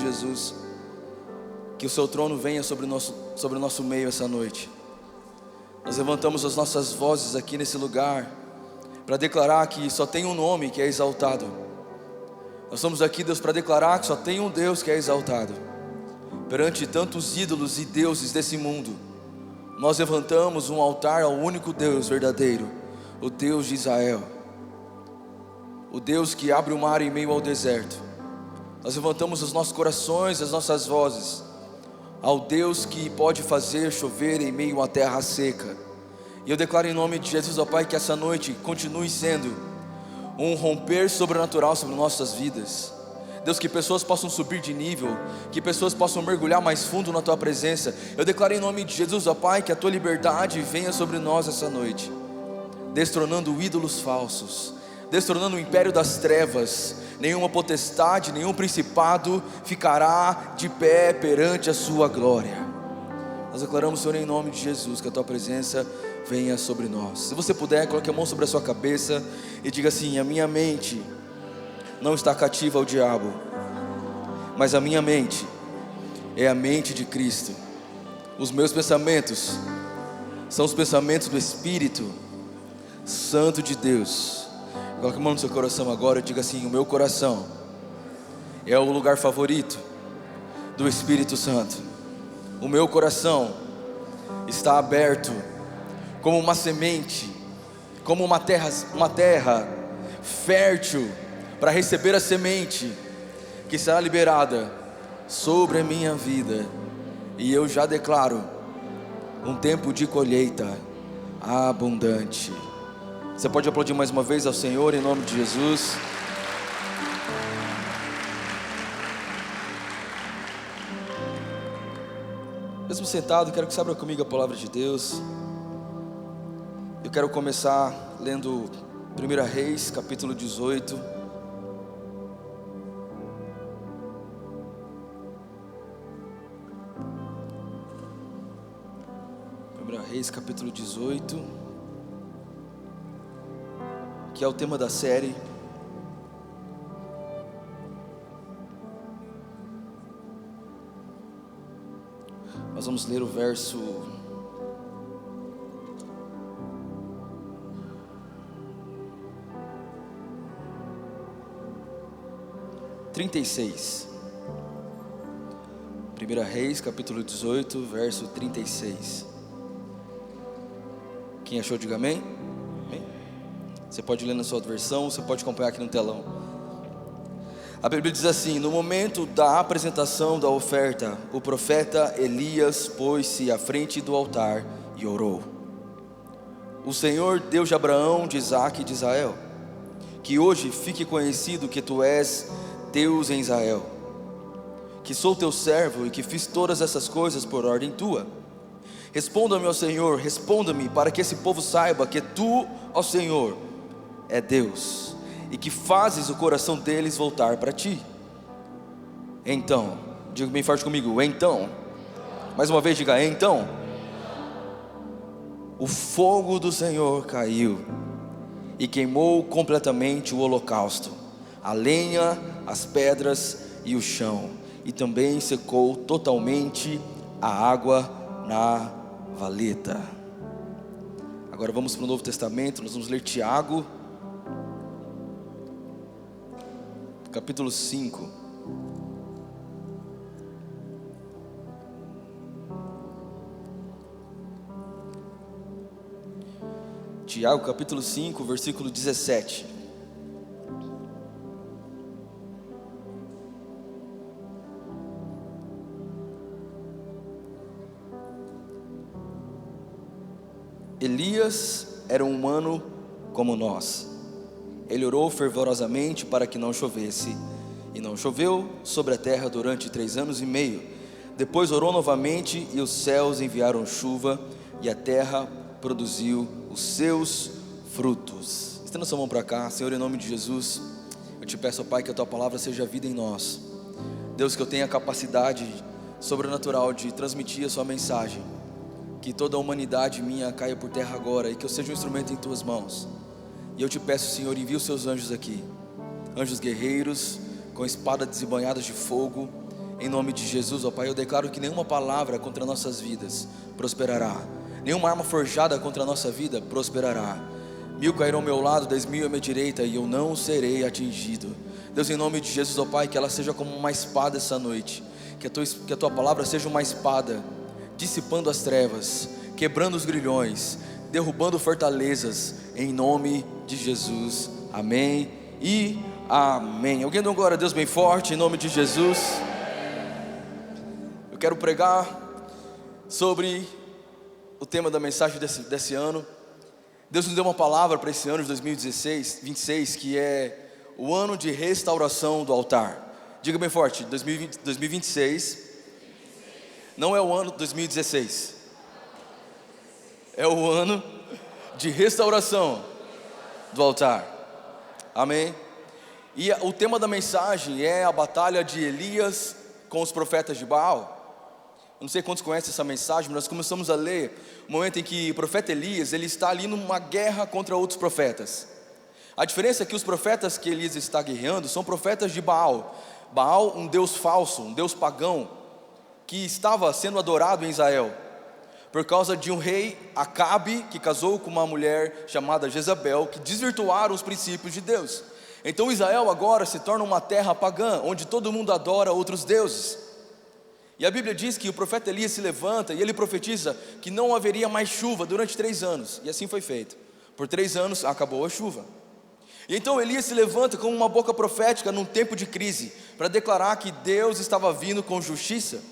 Jesus, que o seu trono venha sobre o nosso meio essa noite. Nós levantamos as nossas vozes aqui nesse lugar para declarar que só tem um nome que é exaltado. Nós estamos aqui, Deus, para declarar que só tem um Deus que é exaltado. Perante tantos ídolos e deuses desse mundo, nós levantamos um altar ao único Deus verdadeiro, o Deus de Israel, o Deus que abre o mar em meio ao deserto. Nós levantamos os nossos corações, as nossas vozes ao Deus que pode fazer chover em meio à terra seca. E eu declaro em nome de Jesus, ó Pai, que essa noite continue sendo um romper sobrenatural sobre nossas vidas. Deus, que pessoas possam subir de nível, que pessoas possam mergulhar mais fundo na Tua presença. Eu declaro em nome de Jesus, ó Pai, que a Tua liberdade venha sobre nós essa noite, destronando ídolos falsos, destronando o império das trevas. Nenhuma potestade, nenhum principado ficará de pé perante a Sua glória. Nós declaramos, Senhor, em nome de Jesus, que a Tua presença venha sobre nós. Se você puder, coloque a mão sobre a sua cabeça e diga assim: a minha mente não está cativa ao diabo, mas a minha mente é a mente de Cristo. Os meus pensamentos são os pensamentos do Espírito Santo de Deus. Coloque a mão no seu coração agora e diga assim: o meu coração é o lugar favorito do Espírito Santo. O meu coração está aberto como uma semente, como uma terra fértil para receber a semente que será liberada sobre a minha vida. E eu já declaro um tempo de colheita abundante. Você pode aplaudir mais uma vez ao Senhor em nome de Jesus. Mesmo sentado, quero que você abra comigo a palavra de Deus. Eu quero começar lendo 1 Reis, capítulo 18. Reis, capítulo 18, que é o tema da série. Nós vamos ler o verso 36. 1 Reis, capítulo 18, verso 36. Quem achou, diga amém. Amém. Você pode ler na sua versão, você pode acompanhar aqui no telão. A Bíblia diz assim: no momento da apresentação da oferta, o profeta Elias pôs-se à frente do altar e orou: o Senhor, Deus de Abraão, de Isaque e de Israel, que hoje fique conhecido que Tu és Deus em Israel, que sou Teu servo e que fiz todas essas coisas por ordem Tua. Responda-me, ó Senhor, responda-me, para que esse povo saiba que Tu, ó Senhor, é Deus, e que fazes o coração deles voltar para Ti. Então, diga bem forte comigo, então. Mais uma vez, diga então. O fogo do Senhor caiu e queimou completamente o holocausto, a lenha, as pedras e o chão, e também secou totalmente a água na valeta. Agora vamos para o Novo Testamento. Nós vamos ler Tiago, capítulo 5. Tiago, capítulo 5, versículo 17. Elias era um humano como nós. Ele orou fervorosamente para que não chovesse, e não choveu sobre a terra durante 3 anos e meio. Depois orou novamente, e os céus enviaram chuva, e a terra produziu os seus frutos. Estenda sua mão para cá. Senhor, em nome de Jesus, eu te peço, Pai, que a Tua palavra seja vida em nós. Deus, que eu tenha a capacidade sobrenatural de transmitir a Sua mensagem, que toda a humanidade minha caia por terra agora, e que eu seja um instrumento em Tuas mãos. E eu te peço, Senhor, envia os Seus anjos aqui, anjos guerreiros, com espadas desembanhadas de fogo, Em nome de Jesus, ó Pai, eu declaro que nenhuma palavra contra nossas vidas prosperará, nenhuma arma forjada contra a nossa vida prosperará. 1000 cairão ao meu lado, 10.000 à minha direita, e eu não serei atingido. Deus, em nome de Jesus, ó Pai, que ela seja como uma espada essa noite, que a Tua palavra seja uma espada, dissipando as trevas, quebrando os grilhões, derrubando fortalezas, em nome de Jesus, amém e amém. Alguém dá uma glória a Deus bem forte, em nome de Jesus. Eu quero pregar sobre o tema da mensagem desse ano. Deus nos deu uma palavra para esse ano de 2026, que é o ano de restauração do altar. Diga bem forte, 2026 não é o ano de 2016, é o ano de restauração do altar, amém? E o tema da mensagem é a batalha de Elias com os profetas de Baal. Eu não sei quantos conhecem essa mensagem, mas nós começamos a ler o momento em que o profeta Elias, ele está ali numa guerra contra outros profetas. A diferença é que os profetas que Elias está guerreando são profetas de Baal. Baal, um deus falso, um deus pagão, que estava sendo adorado em Israel, por causa de um rei, Acabe, que casou com uma mulher chamada Jezabel, que desvirtuaram os princípios de Deus. Então Israel agora se torna uma terra pagã, onde todo mundo adora outros deuses. E a Bíblia diz que o profeta Elias se levanta e ele profetiza que não haveria mais chuva durante 3 anos, e assim foi feito. Por 3 anos acabou a chuva. E então Elias se levanta como uma boca profética num tempo de crise, para declarar que Deus estava vindo com justiça.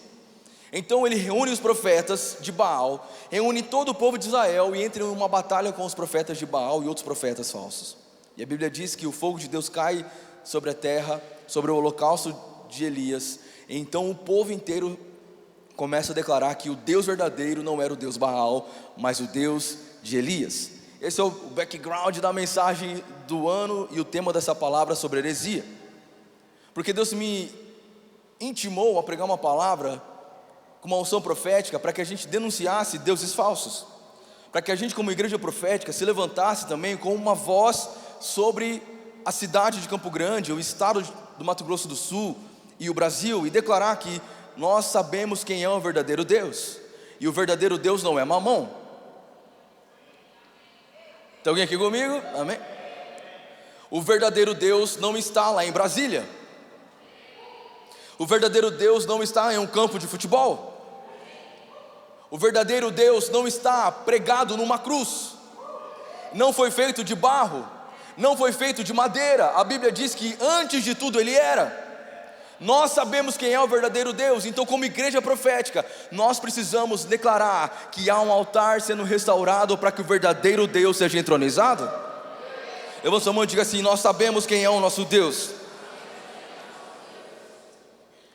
Então ele reúne os profetas de Baal, reúne todo o povo de Israel e entra em uma batalha com os profetas de Baal e outros profetas falsos. E a Bíblia diz que o fogo de Deus cai sobre a terra, sobre o holocausto de Elias. E então o povo inteiro começa a declarar que o Deus verdadeiro não era o Deus Baal, mas o Deus de Elias. Esse é o background da mensagem do ano e o tema dessa palavra sobre heresia. Porque Deus me intimou a pregar uma palavra com uma unção profética para que a gente denunciasse deuses falsos, para que a gente, como igreja profética, se levantasse também com uma voz sobre a cidade de Campo Grande, o estado do Mato Grosso do Sul e o Brasil, e declarar que nós sabemos quem é o verdadeiro Deus, e o verdadeiro Deus não é Mamon. Tem alguém aqui comigo? Amém? O verdadeiro Deus não está lá em Brasília. O verdadeiro Deus não está em um campo de futebol. O verdadeiro Deus não está pregado numa cruz. Não foi feito de barro, não foi feito de madeira. A Bíblia diz que antes de tudo Ele era. Nós sabemos quem é o verdadeiro Deus. Então, como igreja profética, nós precisamos declarar que há um altar sendo restaurado para que o verdadeiro Deus seja entronizado. Levanta sua mão e diga assim: nós sabemos quem é o nosso Deus.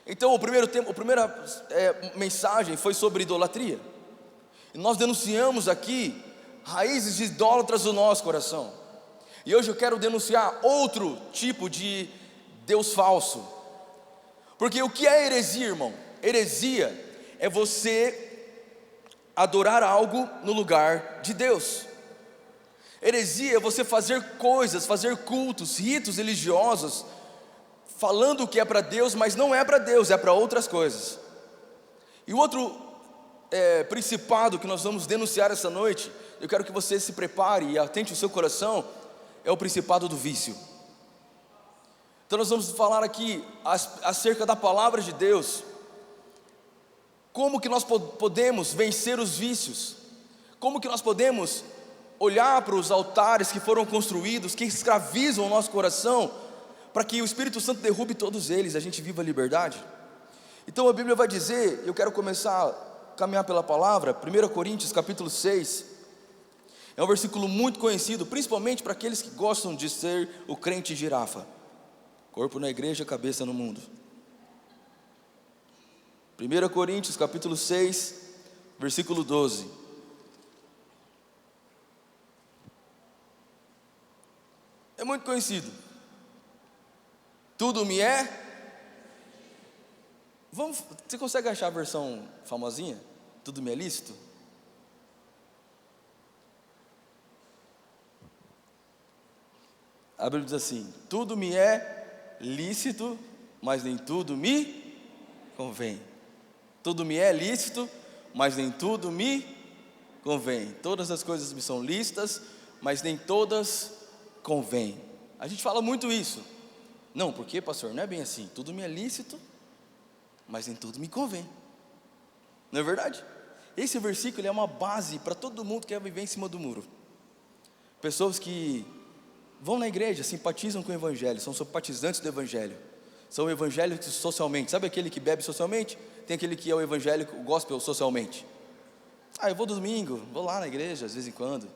Então a primeira mensagem foi sobre idolatria. E nós denunciamos aqui raízes de idólatras do nosso coração. E hoje eu quero denunciar outro tipo de Deus falso. Porque o que é heresia, irmão? Heresia é você adorar algo no lugar de Deus. Heresia é você fazer coisas, fazer cultos, ritos religiosos, falando que é para Deus, mas não é para Deus, é para outras coisas. E o outro principado que nós vamos denunciar essa noite, eu quero que você se prepare e atente o seu coração, é o principado do vício. Então nós vamos falar aqui acerca da palavra de Deus, como que nós podemos vencer os vícios, como que nós podemos olhar para os altares que foram construídos, que escravizam o nosso coração, para que o Espírito Santo derrube todos eles, a gente viva a liberdade. Então a Bíblia vai dizer, eu quero começar a caminhar pela palavra, 1 Coríntios capítulo 6, é um versículo muito conhecido, principalmente para aqueles que gostam de ser o crente girafa, corpo na igreja, cabeça no mundo. 1 Coríntios capítulo 6, versículo 12. É muito conhecido. Tudo me é. Você consegue achar a versão famosinha? Tudo me é lícito? A Bíblia diz assim: tudo me é lícito, mas nem tudo me convém. Tudo me é lícito, mas nem tudo me convém. Todas as coisas me são lícitas, mas nem todas convém. A gente fala muito isso. Não, porque pastor, não é bem assim. Tudo me é lícito, mas nem tudo me convém. Não é verdade? Esse versículo é uma base para todo mundo que quer viver em cima do muro. Pessoas que vão na igreja, simpatizam com o evangelho, são simpatizantes do evangelho, são evangélicos socialmente. Sabe aquele que bebe socialmente? Tem aquele que é o evangélico, o gospel socialmente. Eu vou domingo, vou lá na igreja de vez em quando,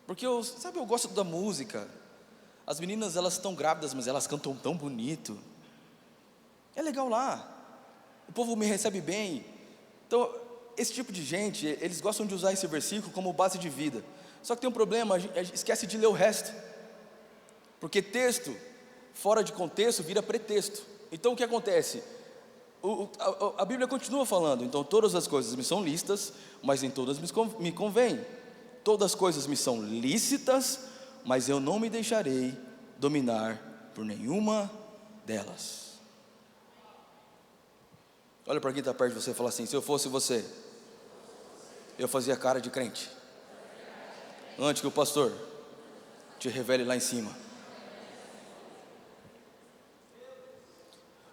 porque eu gosto da música. As meninas, elas estão grávidas, mas elas cantam tão bonito. É legal lá, o povo me recebe bem. Então, esse tipo de gente, eles gostam de usar esse versículo como base de vida. Só que tem um problema, a gente esquece de ler o resto. Porque texto, fora de contexto, vira pretexto. Então o que acontece? A Bíblia continua falando, então todas as coisas me são lícitas, mas nem todas me convêm. Todas as coisas me são lícitas, mas eu não me deixarei dominar por nenhuma delas. Olha para quem está perto de você e fala assim: se eu fosse você, eu fazia cara de crente, antes que o pastor te revele lá em cima.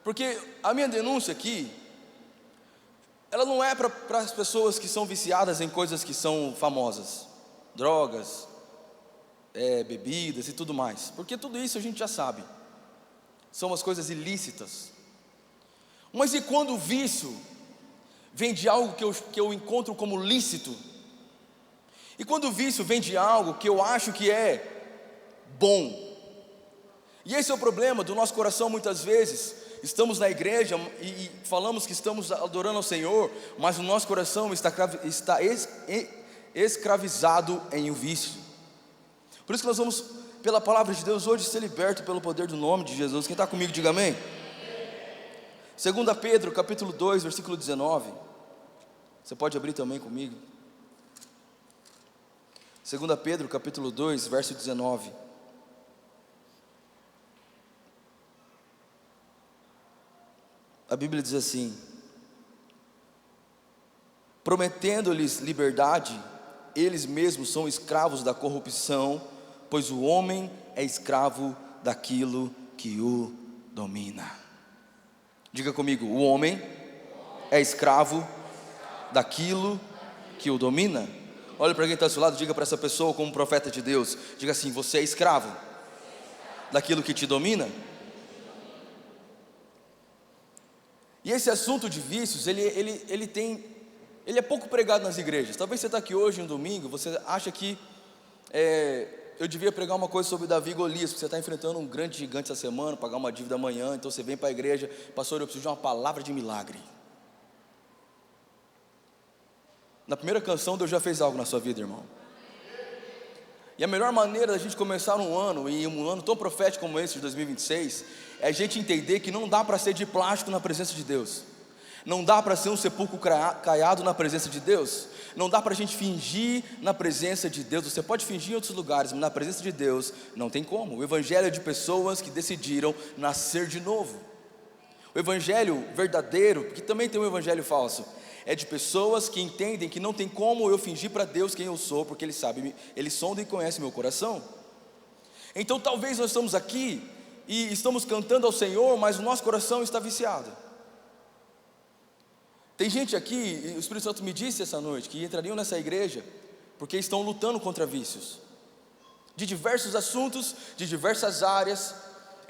Porque a minha denúncia aqui, ela não é para as pessoas que são viciadas em coisas que são famosas, drogas, bebidas e tudo mais, porque tudo isso a gente já sabe, são as coisas ilícitas. Mas e quando o vício vem de algo que eu encontro como lícito? E quando o vício vem de algo que eu acho que é bom? E esse é o problema do nosso coração. Muitas vezes estamos na igreja e falamos que estamos adorando ao Senhor, mas o nosso coração está escravizado em um vício. Por isso que nós vamos, pela palavra de Deus, hoje ser liberto pelo poder do nome de Jesus. Quem está comigo, diga amém. 2 Pedro capítulo 2, versículo 19. Você pode abrir também comigo. 2 Pedro capítulo 2, verso 19. A Bíblia diz assim: prometendo-lhes liberdade, eles mesmos são escravos da corrupção, pois o homem é escravo daquilo que o domina. Diga comigo: o homem é escravo daquilo que o domina. Olha para quem está ao seu lado, diga para essa pessoa como profeta de Deus, diga assim: você é escravo daquilo que te domina. E esse assunto de vícios, ele é pouco pregado nas igrejas. Talvez você está aqui hoje, um domingo, você acha que eu devia pregar uma coisa sobre Davi e Golias, porque você está enfrentando um grande gigante essa semana, pagar uma dívida amanhã, então você vem para a igreja: pastor, eu preciso de uma palavra de milagre. Na primeira canção, Deus já fez algo na sua vida, irmão. E a melhor maneira da gente começar um ano, e um ano tão profético como esse de 2026, é a gente entender que não dá para ser de plástico na presença de Deus. Não dá para ser um sepulcro caiado na presença de Deus. Não dá para a gente fingir na presença de Deus. Você pode fingir em outros lugares, mas na presença de Deus não tem como. O evangelho é de pessoas que decidiram nascer de novo. O evangelho verdadeiro, porque também tem um evangelho falso, é de pessoas que entendem que não tem como eu fingir para Deus quem eu sou, porque Ele sabe, Ele sonda e conhece meu coração. Então talvez nós estamos aqui e estamos cantando ao Senhor, mas o nosso coração está viciado. Tem gente aqui, e o Espírito Santo me disse essa noite, que entrariam nessa igreja porque estão lutando contra vícios, de diversos assuntos, de diversas áreas.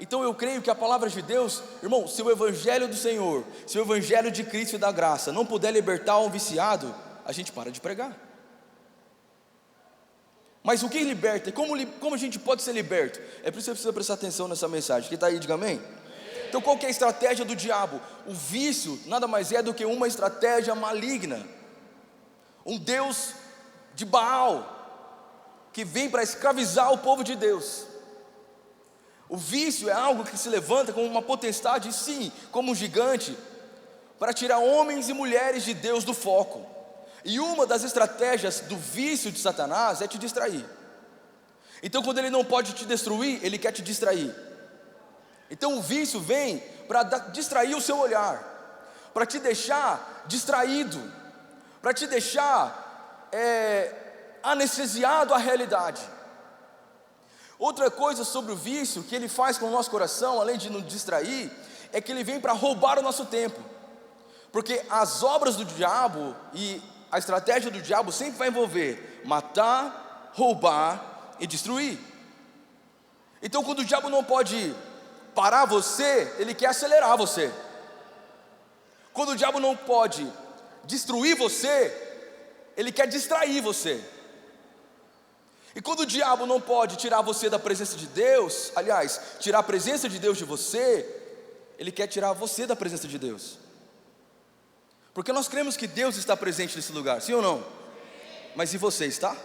Então eu creio que a palavra de Deus, irmão, se o evangelho do Senhor, se o evangelho de Cristo e da graça não puder libertar um viciado, a gente para de pregar. Mas o que liberta? Como a gente pode ser liberto? É por isso que você precisa prestar atenção nessa mensagem. Quem está aí, diga amém. Então qual que é a estratégia do diabo? O vício nada mais é do que uma estratégia maligna. Um Deus de Baal, que vem para escravizar o povo de Deus. O vício é algo que se levanta como uma potestade, sim, como um gigante, para tirar homens e mulheres de Deus do foco. E uma das estratégias do vício de Satanás é te distrair. Então quando ele não pode te destruir, ele quer te distrair. Então o vício vem para distrair o seu olhar. para te deixar distraído, para te deixar anestesiado à realidade. Outra coisa sobre o vício que ele faz com o nosso coração, além de nos distrair, é que ele vem para roubar o nosso tempo. Porque as obras do diabo e a estratégia do diabo sempre vai envolver matar, roubar e destruir. Então, quando o diabo não pode parar você, ele quer acelerar você. Quando o diabo não pode destruir você, ele quer distrair você. E quando o diabo não pode tirar você da presença de Deus, aliás, tirar a presença de Deus de você, ele quer tirar você da presença de Deus. Porque nós cremos que Deus está presente nesse lugar, sim ou não? Mas e você está?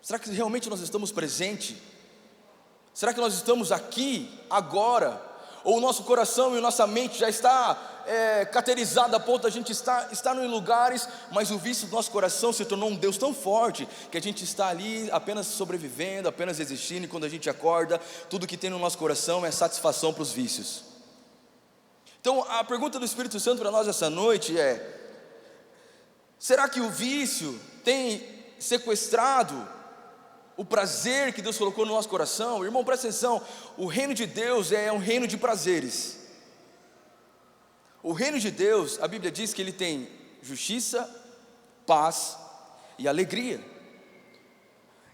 Será que realmente nós estamos presentes? Será que nós estamos aqui, agora? Ou o nosso coração e a nossa mente já está caterizado a ponto de a gente estar em lugares, mas o vício do nosso coração se tornou um Deus tão forte, que a gente está ali apenas sobrevivendo, apenas existindo, e quando a gente acorda, tudo que tem no nosso coração é satisfação para os vícios. Então a pergunta do Espírito Santo para nós essa noite é: será que o vício tem sequestrado o prazer que Deus colocou no nosso coração? Irmão, presta atenção, o reino de Deus é um reino de prazeres. O reino de Deus, a Bíblia diz que ele tem justiça, paz e alegria.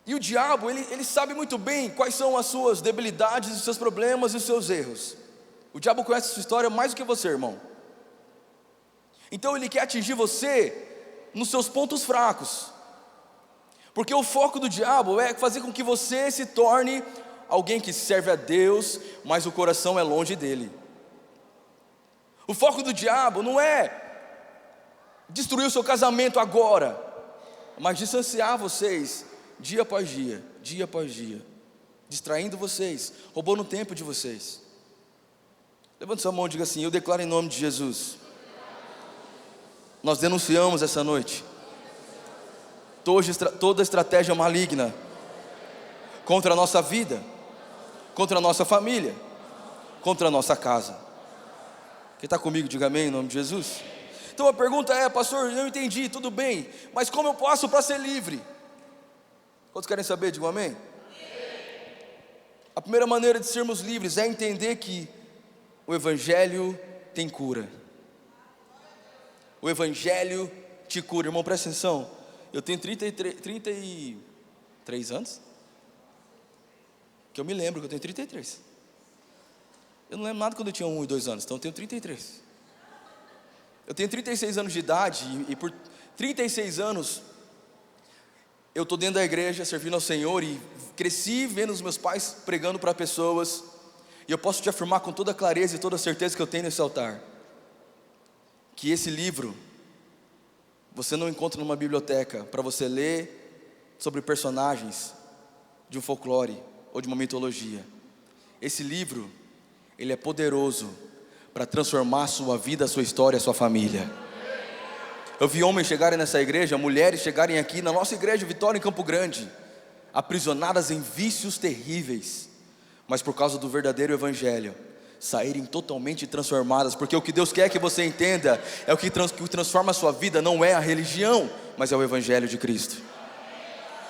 E o diabo, ele sabe muito bem quais são as suas debilidades, os seus problemas e os seus erros. O diabo conhece a sua história mais do que você, irmão. Então ele quer atingir você nos seus pontos fracos. Porque o foco do diabo é fazer com que você se torne alguém que serve a Deus, mas o coração é longe dele. O foco do diabo não é destruir o seu casamento agora, mas distanciar vocês dia após dia, dia após dia, distraindo vocês, roubando o tempo de vocês. Levante sua mão e diga assim: eu declaro em nome de Jesus. Nós denunciamos essa noite toda estratégia maligna contra a nossa vida, contra a nossa família, contra a nossa casa. Quem está comigo, diga amém em nome de Jesus. Então a pergunta é: pastor, eu entendi, tudo bem, mas como eu posso para ser livre? Quantos querem saber? Digam amém. A primeira maneira de sermos livres é entender que o Evangelho tem cura. O Evangelho te cura. Irmão, presta atenção. Eu tenho 33 anos. Que eu me lembro que eu tenho 33. Eu não lembro nada quando eu tinha 1 e 2 anos. Então eu tenho 33. Eu tenho 36 anos de idade. E por 36 anos eu estou dentro da igreja, servindo ao Senhor. E cresci vendo os meus pais pregando para pessoas. E eu posso te afirmar com toda a clareza e toda a certeza que eu tenho nesse altar, que esse livro você não encontra numa biblioteca para você ler sobre personagens de um folclore ou de uma mitologia. Esse livro, ele é poderoso para transformar a sua vida, a sua história, a sua família. Eu vi homens chegarem nessa igreja, mulheres chegarem aqui na nossa igreja Vitória em Campo Grande, aprisionadas em vícios terríveis, mas por causa do verdadeiro Evangelho, saírem totalmente transformadas. Porque o que Deus quer que você entenda é o que transforma a sua vida, não é a religião, mas é o Evangelho de Cristo.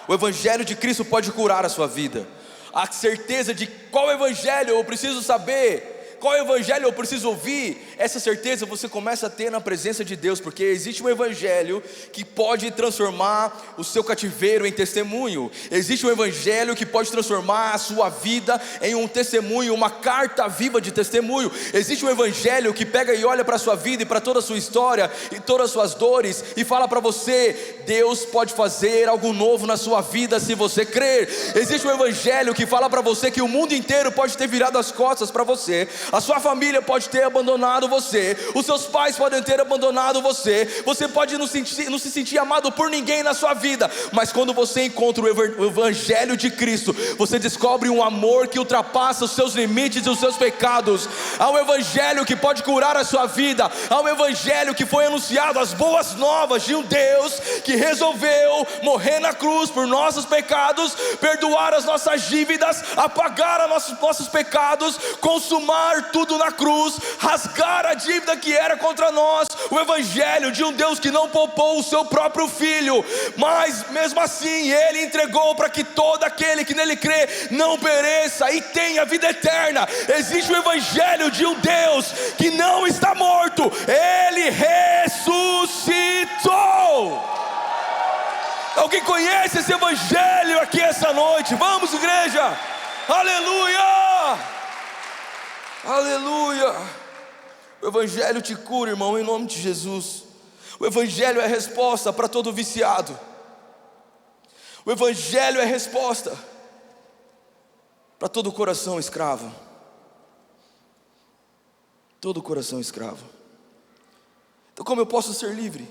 O Evangelho de Cristo pode curar a sua vida. A certeza de qual Evangelho eu preciso saber, qual Evangelho eu preciso ouvir, essa certeza você começa a ter na presença de Deus. Porque existe um Evangelho que pode transformar o seu cativeiro em testemunho. Existe um Evangelho que pode transformar a sua vida em um testemunho, uma carta viva de testemunho. Existe um Evangelho que pega e olha para a sua vida e para toda a sua história e todas as suas dores e fala para você: Deus pode fazer algo novo na sua vida se você crer. Existe um Evangelho que fala para você que o mundo inteiro pode ter virado as costas para você, a sua família pode ter abandonado você, os seus pais podem ter abandonado você, você pode não se sentir amado por ninguém na sua vida, mas quando você encontra o Evangelho de Cristo, você descobre um amor que ultrapassa os seus limites e os seus pecados. Há um Evangelho que pode curar a sua vida, há um Evangelho que foi anunciado, as boas novas de um Deus que resolveu morrer na cruz por nossos pecados, perdoar as nossas dívidas, apagar nossos pecados, consumar pagar tudo na cruz, rasgar a dívida que era contra nós, o evangelho de um Deus que não poupou o seu próprio Filho, mas mesmo assim Ele entregou para que todo aquele que nele crê não pereça e tenha vida eterna. Existe o evangelho de um Deus que não está morto, Ele ressuscitou. Alguém conhece esse evangelho aqui essa noite? Vamos, igreja, aleluia, aleluia. O evangelho te cura, irmão, em nome de Jesus. O evangelho é resposta para todo viciado. O evangelho é resposta para todo coração escravo. Todo coração escravo. Então, como eu posso ser livre?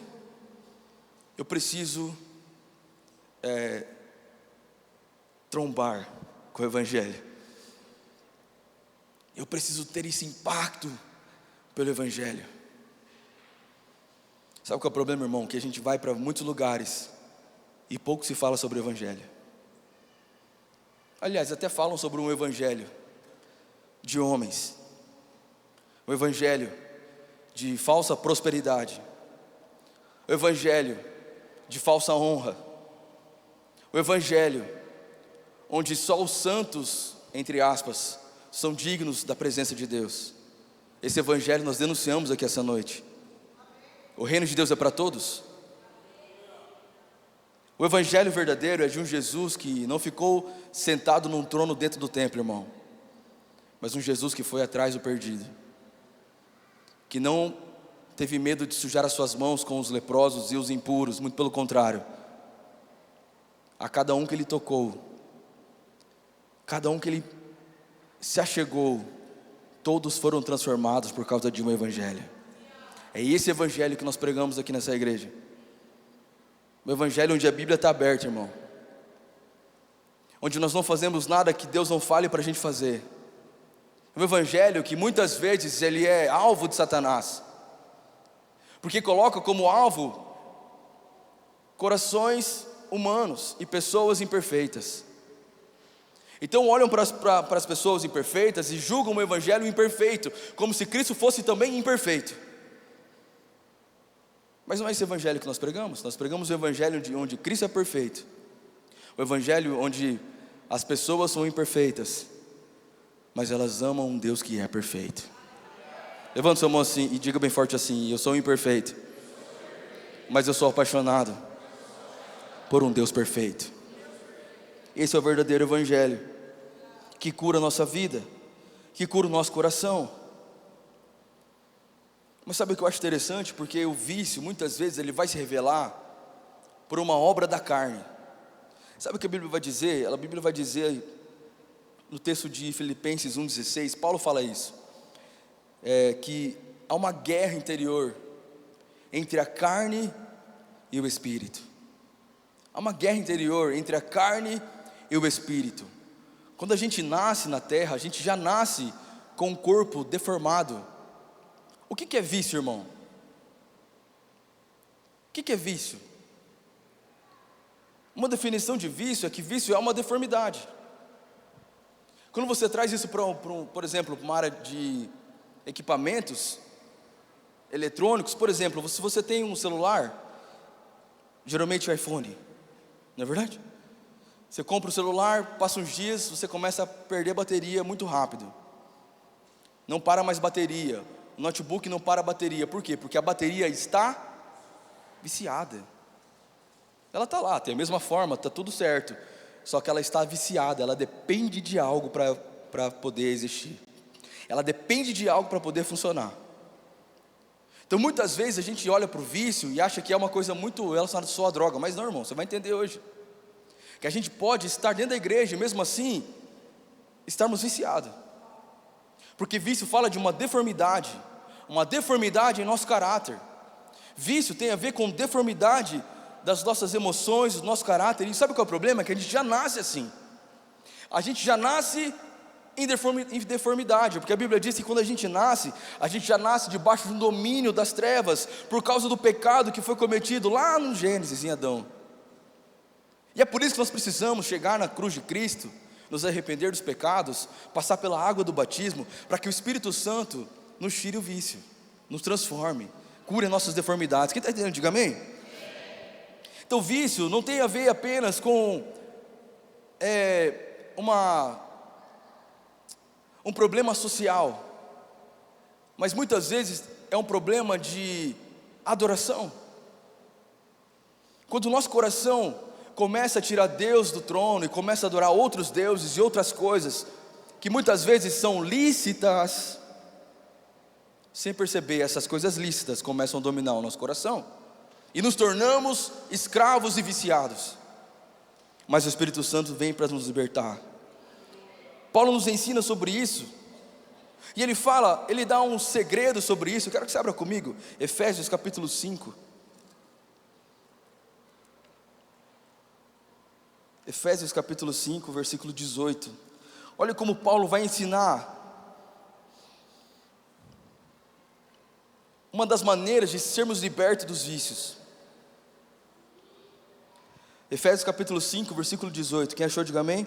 Eu preciso trombar com o evangelho. Eu preciso ter esse impacto pelo evangelho. Sabe qual é o problema, irmão? Que a gente vai para muitos lugares e pouco se fala sobre o evangelho. Aliás, até falam sobre um evangelho de homens, o evangelho de falsa prosperidade, o evangelho de falsa honra, o evangelho onde só os santos, entre aspas, são dignos da presença de Deus. Esse evangelho nós denunciamos aqui essa noite. O reino de Deus é para todos. O evangelho verdadeiro é de um Jesus que não ficou sentado num trono dentro do templo, irmão, mas um Jesus que foi atrás do perdido, que não teve medo de sujar as suas mãos com os leprosos e os impuros, muito pelo contrário. A cada um que Ele tocou, cada um que Ele se achegou, todos foram transformados por causa de um evangelho. É esse evangelho que nós pregamos aqui nessa igreja. O evangelho onde a Bíblia está aberta, irmão, onde nós não fazemos nada que Deus não fale para a gente fazer. O evangelho que muitas vezes ele é alvo de Satanás, porque coloca como alvo corações humanos e pessoas imperfeitas. Então olham para as pessoas imperfeitas e julgam o evangelho imperfeito, como se Cristo fosse também imperfeito. Mas não é esse evangelho que nós pregamos. Nós pregamos o evangelho onde Cristo é perfeito, o evangelho onde as pessoas são imperfeitas, mas elas amam um Deus que é perfeito. Levanta sua mão assim e diga bem forte assim: eu sou imperfeito, mas eu sou apaixonado por um Deus perfeito. Esse é o verdadeiro evangelho, que cura a nossa vida, que cura o nosso coração. Mas sabe o que eu acho interessante? Porque o vício, muitas vezes, ele vai se revelar por uma obra da carne. Sabe o que a Bíblia vai dizer? A Bíblia vai dizer, no texto de Filipenses 1,16, Paulo fala isso, que há uma guerra interior entre a carne e o Espírito. Há uma guerra interior entre a carne e o Espírito. Quando a gente nasce na terra, a gente já nasce com um corpo deformado. O que é vício, irmão? O que é vício? Uma definição de vício é que vício é uma deformidade. Quando você traz isso por exemplo, para uma área de equipamentos eletrônicos, por exemplo, se você tem um celular, geralmente o iPhone, não é verdade? Você compra o celular, passa uns dias, você começa a perder a bateria muito rápido. Não para mais bateria. O notebook não para a bateria. Por quê? Porque a bateria está viciada. Ela está lá, tem a mesma forma, está tudo certo. Só que ela está viciada, ela depende de algo para poder existir. Ela depende de algo para poder funcionar. Então muitas vezes a gente olha para o vício e acha que é uma coisa muito relacionada só à droga. Mas não, irmão, você vai entender hoje que a gente pode estar dentro da igreja e mesmo assim estarmos viciados. Porque vício fala de uma deformidade em nosso caráter. Vício tem a ver com deformidade das nossas emoções, do nosso caráter. E sabe qual é o problema? É que a gente já nasce assim. A gente já nasce em deformidade, porque a Bíblia diz que quando a gente já nasce debaixo de um domínio das trevas, por causa do pecado que foi cometido lá no Gênesis, em Adão. E é por isso que nós precisamos chegar na cruz de Cristo, nos arrepender dos pecados, passar pela água do batismo, para que o Espírito Santo nos tire o vício, nos transforme, cure nossas deformidades. Quem está entendendo? Diga amém. Então vício não tem a ver apenas com um problema social, mas muitas vezes é um problema de adoração. Quando o nosso coração começa a tirar Deus do trono e começa a adorar outros deuses e outras coisas que muitas vezes são lícitas, sem perceber, essas coisas lícitas começam a dominar o nosso coração e nos tornamos escravos e viciados. Mas o Espírito Santo vem para nos libertar. Paulo nos ensina sobre isso, e ele fala, ele dá um segredo sobre isso. Eu quero que você abra comigo Efésios capítulo 5. Efésios capítulo 5, versículo 18. Olha como Paulo vai ensinar uma das maneiras de sermos libertos dos vícios. Efésios capítulo 5, versículo 18. Quem achou, diga amém.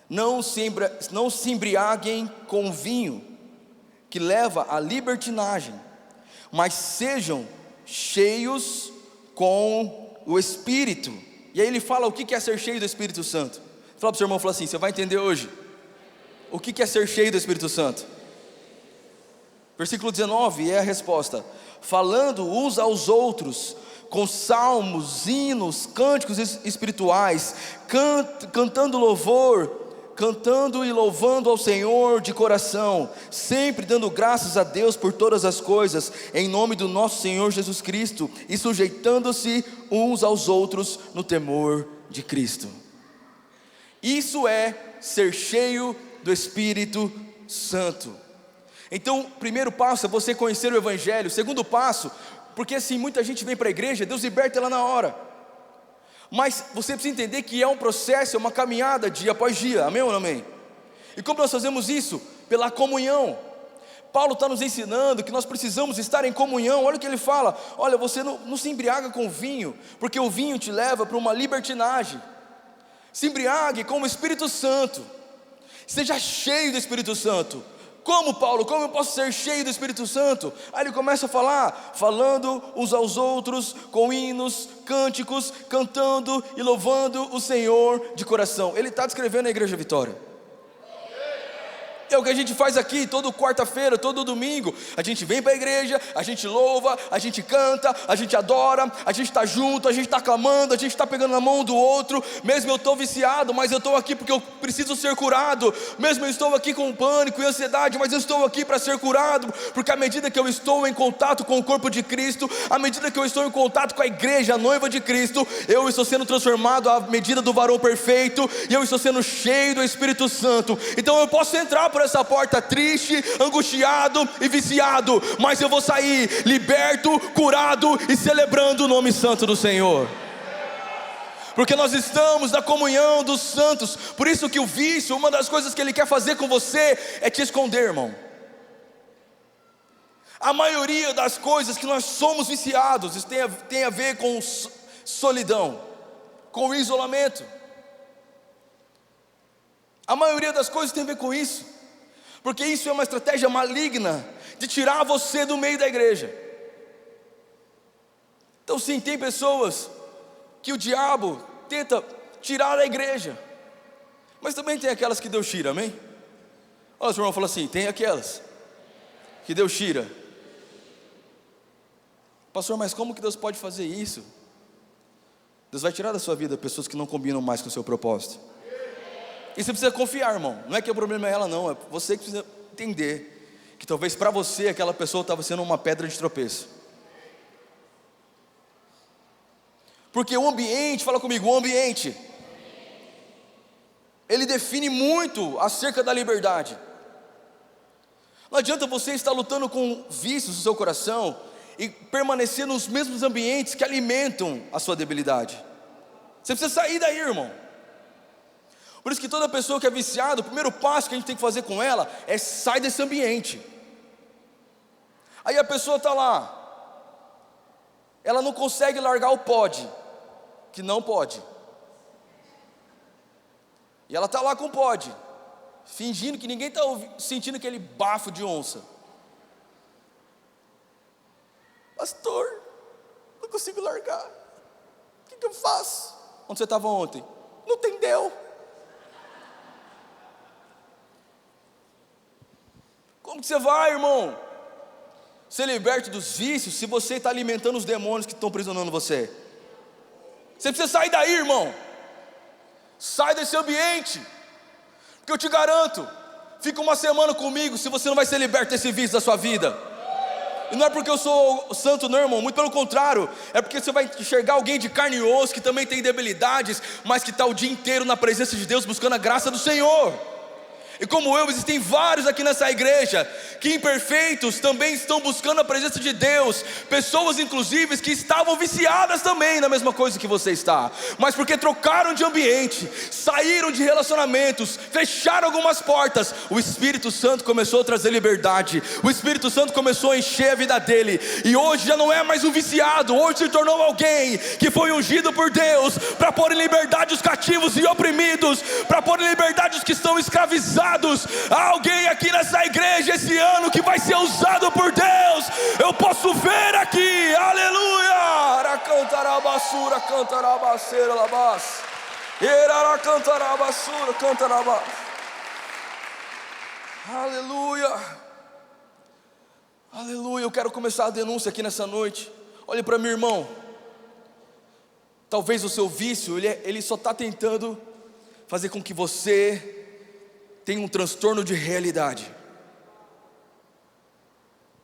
Não se embriaguem com vinho, que leva à libertinagem, mas sejam cheios com o Espírito. E aí ele fala o que é ser cheio do Espírito Santo. Fala para o seu irmão, fala assim, você vai entender hoje o que é ser cheio do Espírito Santo. Versículo 19 é a resposta: falando uns aos outros com salmos, hinos, cânticos espirituais, cantando louvor, cantando e louvando ao Senhor de coração, sempre dando graças a Deus por todas as coisas, em nome do nosso Senhor Jesus Cristo, e sujeitando-se uns aos outros no temor de Cristo. Isso é ser cheio do Espírito Santo. Então, o primeiro passo é você conhecer o Evangelho. O segundo passo, porque assim, muita gente vem para a igreja, Deus liberta ela na hora, mas você precisa entender que é um processo, é uma caminhada dia após dia, amém ou não amém? E como nós fazemos isso? Pela comunhão. Paulo está nos ensinando que nós precisamos estar em comunhão. Olha o que ele fala, olha, você não se embriaga com vinho, porque o vinho te leva para uma libertinagem. Se embriague com o Espírito Santo, seja cheio do Espírito Santo. Como, Paulo? Como eu posso ser cheio do Espírito Santo? Aí ele começa a falar, falando uns aos outros com hinos, cânticos, cantando e louvando o Senhor de coração. Ele está descrevendo a Igreja Vitória. É o que a gente faz aqui, toda quarta-feira, todo domingo. A gente vem para a igreja, a gente louva, a gente canta, a gente adora, a gente está junto, a gente está clamando, a gente está pegando na mão do outro. Mesmo eu estou viciado, mas eu estou aqui porque eu preciso ser curado. Mesmo eu estou aqui com pânico e ansiedade, mas eu estou aqui para ser curado. Porque à medida que eu estou em contato com o corpo de Cristo, à medida que eu estou em contato com a igreja, a noiva de Cristo, eu estou sendo transformado à medida do varão perfeito, e eu estou sendo cheio do Espírito Santo. Então eu posso entrar por essa porta triste, angustiado e viciado, mas eu vou sair liberto, curado e celebrando o nome santo do Senhor, porque nós estamos na comunhão dos santos. Por isso que o vício, uma das coisas que ele quer fazer com você é te esconder, irmão. A maioria das coisas que nós somos viciados, isso tem a ver com solidão, com isolamento. A maioria das coisas tem a ver com isso, porque isso é uma estratégia maligna de tirar você do meio da igreja. Então sim, tem pessoas que o diabo tenta tirar da igreja, mas também tem aquelas que Deus tira, amém? Olha, o seu irmão falou assim, tem aquelas que Deus tira. Pastor, mas como que Deus pode fazer isso? Deus vai tirar da sua vida pessoas que não combinam mais com o seu propósito. E você precisa confiar, irmão. Não é que o problema é ela não, é você que precisa entender que talvez para você aquela pessoa estava sendo uma pedra de tropeço. Porque o ambiente, fala comigo, o ambiente, ele define muito acerca da liberdade. Não adianta você estar lutando com vícios no seu coração e permanecer nos mesmos ambientes que alimentam a sua debilidade. Você precisa sair daí, irmão. Por isso que toda pessoa que é viciada, o primeiro passo que a gente tem que fazer com ela é sair desse ambiente. Aí a pessoa está lá, ela não consegue largar o pode, que não pode. E ela está lá com o pod, fingindo que ninguém está sentindo aquele bafo de onça. Pastor, não consigo largar. O que eu faço? Onde você estava ontem? Não entendeu? Como que você vai, irmão? Ser liberto dos vícios se você está alimentando os demônios que estão aprisionando você. Você precisa sair daí, irmão. Sai desse ambiente. Porque eu te garanto, fica uma semana comigo se você não vai ser liberto desse vício da sua vida. E não é porque eu sou santo não, irmão, muito pelo contrário. É porque você vai enxergar alguém de carne e osso, que também tem debilidades, mas que está o dia inteiro na presença de Deus, buscando a graça do Senhor. E como eu, existem vários aqui nessa igreja que imperfeitos também estão buscando a presença de Deus. Pessoas inclusive que estavam viciadas também na mesma coisa que você está, mas porque trocaram de ambiente, saíram de relacionamentos, fecharam algumas portas, o Espírito Santo começou a trazer liberdade. O Espírito Santo começou a encher a vida dele. E hoje já não é mais um viciado, hoje se tornou alguém que foi ungido por Deus para pôr em liberdade os cativos e oprimidos, para pôr em liberdade os que estão escravizados. Há alguém aqui nessa igreja esse ano que vai ser usado por Deus. Eu posso ver aqui, aleluia. Aracantarabasura, cantarabaceira, labas. Eraracantarabasura, cantarabas. Aleluia. Aleluia. Eu quero começar a denúncia aqui nessa noite. Olhe para mim, irmão. Talvez o seu vício, ele só está tentando fazer com que você tem um transtorno de realidade.